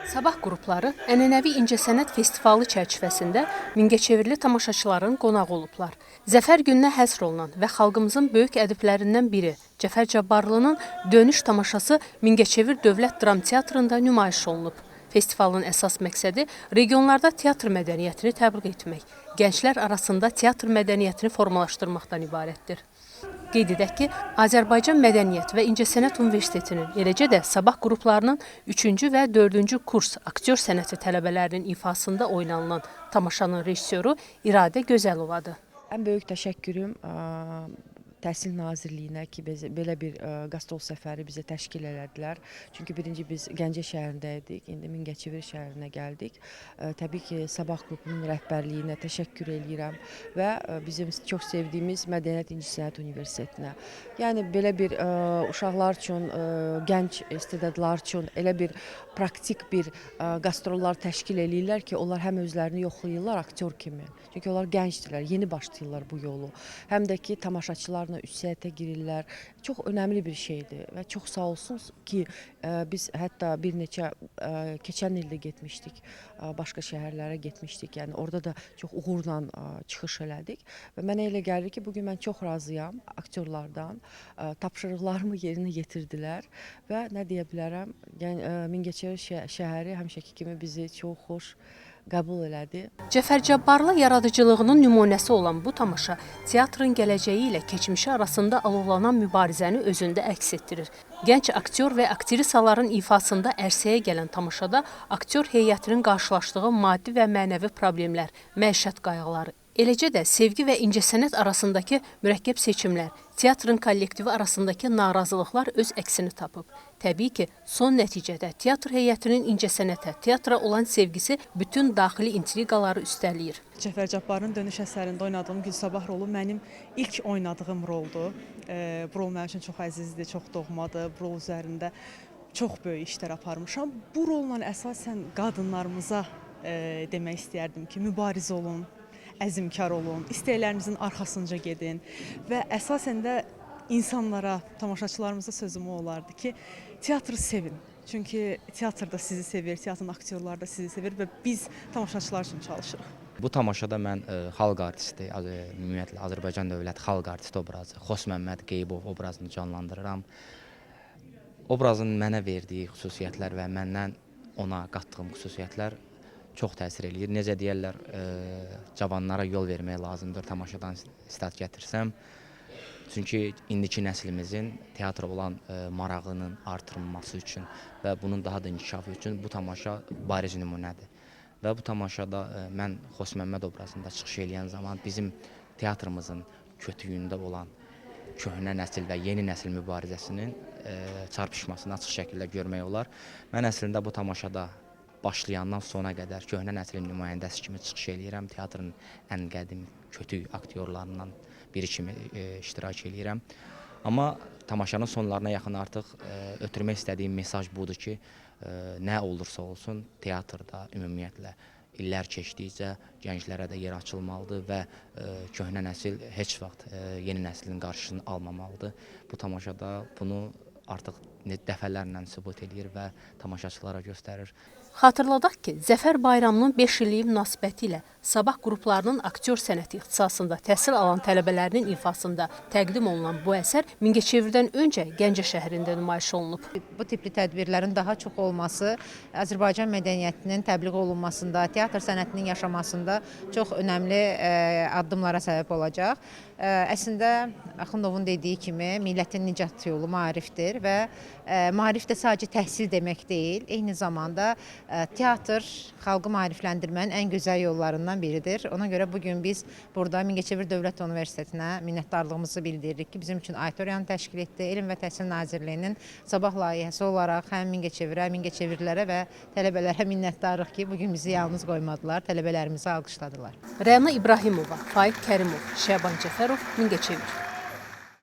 Sabah qrupları ənənəvi İncəsənət Festivalı çərçivəsində Mingəçevirli tamaşaçıların qonağı olublar. Zəfər gününə həsr olunan və xalqımızın böyük ədiblərindən biri Cəfər Cabbarlının dönüş tamaşası Mingəçevir Dövlət Dram Teatrında nümayiş olunub. Festivalın əsas məqsədi regionlarda teatr mədəniyyətini təbliğ etmək, gənclər arasında teatr mədəniyyətini formalaşdırmaqdan ibarətdir. Qeyd edək ki, Azərbaycan Mədəniyyət və İncəsənət Universitetinin, eləcə də sabah qruplarının 3-cü və 4-cü kurs aktyor sənəti tələbələrinin ifasında oynanılan tamaşanın rejissoru İradə Gözəlovadır. Ən böyük təşəkkürüm Təhsil Nazirliyinə ki, belə bir qastrol səfəri bizə təşkil elədilər. Çünki birinci biz Gəncə şəhərində idik, indi Mingəçevir şəhərinə gəldik. Təbii ki, Sabah qrupunun rəhbərliyinə təşəkkür eləyirəm və bizim çox sevdiyimiz Mədəniyyət İncəsənət Universitetinə. Yəni belə bir uşaqlar üçün, gənc istedadlar üçün elə bir praktik bir qastrollar təşkil eləyirlər ki, onlar həm özlərini yoxlayırlar aktyor kimi. Çünki onlar gəncdirlər, yeni başlayırlar bu yolu. Həm də ki, tamaşaçılarla üç-səyətə girirlər. Çox önəmli bir şeydir və çox sağ olsun ki, biz hətta bir neçə keçən ildə getmişdik, başqa şəhərlərə getmişdik. Yəni orada da çox uğurla çıxış elədik və mənə elə gəlir ki, bugün mən çox razıyam aktyorlardan. Tapşırıqlarımı yerinə yetirdilər və nə deyə bilərəm, yəni Mingəçevir şəhəri həmişəki kimi bizi çox xoş qəbul elədi. Cəfər Cabbarlı yaradıcılığının nümunəsi olan bu tamaşa teatrın gələcəyi ilə keçmişi arasında alovlanan mübarizəni özündə əks etdirir. Gənc aktyor və aktrisaların ifasında ərsəyə gələn tamaşada aktyor heyətinin qarşılaşdığı maddi və mənəvi problemlər, məişət qayğıları, eləcə də sevgi və incəsənət arasındakı mürəkkəb seçimlər, teatrın kollektivi arasındakı narazılıqlar öz əksini tapıb. Təbii ki, son nəticədə teatr heyətinin incəsənətə, teatra olan sevgisi bütün daxili intriqaları üstələyir. Cəfər Cabbarın dönüş əsərində oynadığım Gülsabah rolu mənim ilk oynadığım roldur. Bu rol mənim üçün çox əzizdir, çox doğmadır. Bu rol üzərində çox böyük işlər aparmışam. Bu rolla əsasən qadınlarımıza demək istəyərdim ki, mübarizə olun, əzmkar olun, istəklərinizin arxasınca gedin və əsasən də insanlara, tamaşaçılarımıza sözüm olardı ki, teatrı sevin. Çünki teatr da sizi sevir, teatrın aktyorları da sizi sevir və biz tamaşaçılar üçün çalışırıq. Bu tamaşada mən xalq artisti, ümumiyyətlə Azərbaycan Dövlət xalq artisti obrazı, Xos Məmməd Qeybov obrazını canlandırıram. Obrazın mənə verdiyi xüsusiyyətlər və məndən ona qatdığım xüsusiyyətlər çox təsir eləyir. Necə deyərlər, cavanlara yol vermək lazımdır tamaşadan istat gətirsəm. Çünki indiki nəslimizin teatra olan marağının artırılması üçün və bunun daha da inkişafı üçün bu tamaşa bariz nümunədir. Və bu tamaşada mən Xos Məmməd obrazında çıxış eləyən zaman bizim teatrımızın kötüyündə olan köhnə nəsil və yeni nəsil mübarizəsinin çarpışmasını açıq şəkildə görmək olar. Mən əslində bu tamaşada başlayandan sona qədər köhnə nəslin nümayəndəsi kimi çıxış eləyirəm. Teatrın ən qədim kötü aktyorlarından biri kimi iştirak eləyirəm. Amma tamaşanın sonlarına yaxın artıq ötürmək istədiyim mesaj budur ki, nə olursa olsun teatrda ümumiyyətlə illər keçdikcə gənclərə də yer açılmalıdır və köhnə nəsil heç vaxt yeni nəslin qarşısını almamalıdır. Bu tamaşada bunu artıq dəfələrlə sübut edir və tamaşaçılara göstərir. Xatırladaq ki, Zəfər bayramının 5 illiyi münasibəti ilə sabah qruplarının aktyor sənəti ixtisasında təhsil alan tələbələrinin ifasında təqdim olunan bu əsər Mingəçevirdən öncə Gəncə şəhərində nümayiş olunub. Bu tipli tədbirlərin daha çox olması Azərbaycan mədəniyyətinin təbliğ olunmasında, teatr sənətinin yaşamasında çox önəmli addımlara səbəb olacaq. Əslində, Axundovun dediyi kimi, millətin nicat yolu maarifdir və maarif də sadəcə təhsil demək deyil, eyni zamanda teatr xalqı maarifləndirmənin ən gözəl yollarından biridir. Ona görə bugün biz burada Mingəçevir Dövlət Universitetinə minnətdarlığımızı bildiririk ki, bizim üçün auditoriyanı təşkil etdi. Elm və Təhsil Nazirliyinin sabah layihəsi olaraq həm Mingəçevirə, Mingəçevirlərə və tələbələrə minnətdarıq ki, bugün bizi yalnız qoymadılar, tələbələrimizi alqışladılar. Rəna İbrahimova, Faiq Kərimov, Şəban Cəfərov, Mingəçevir.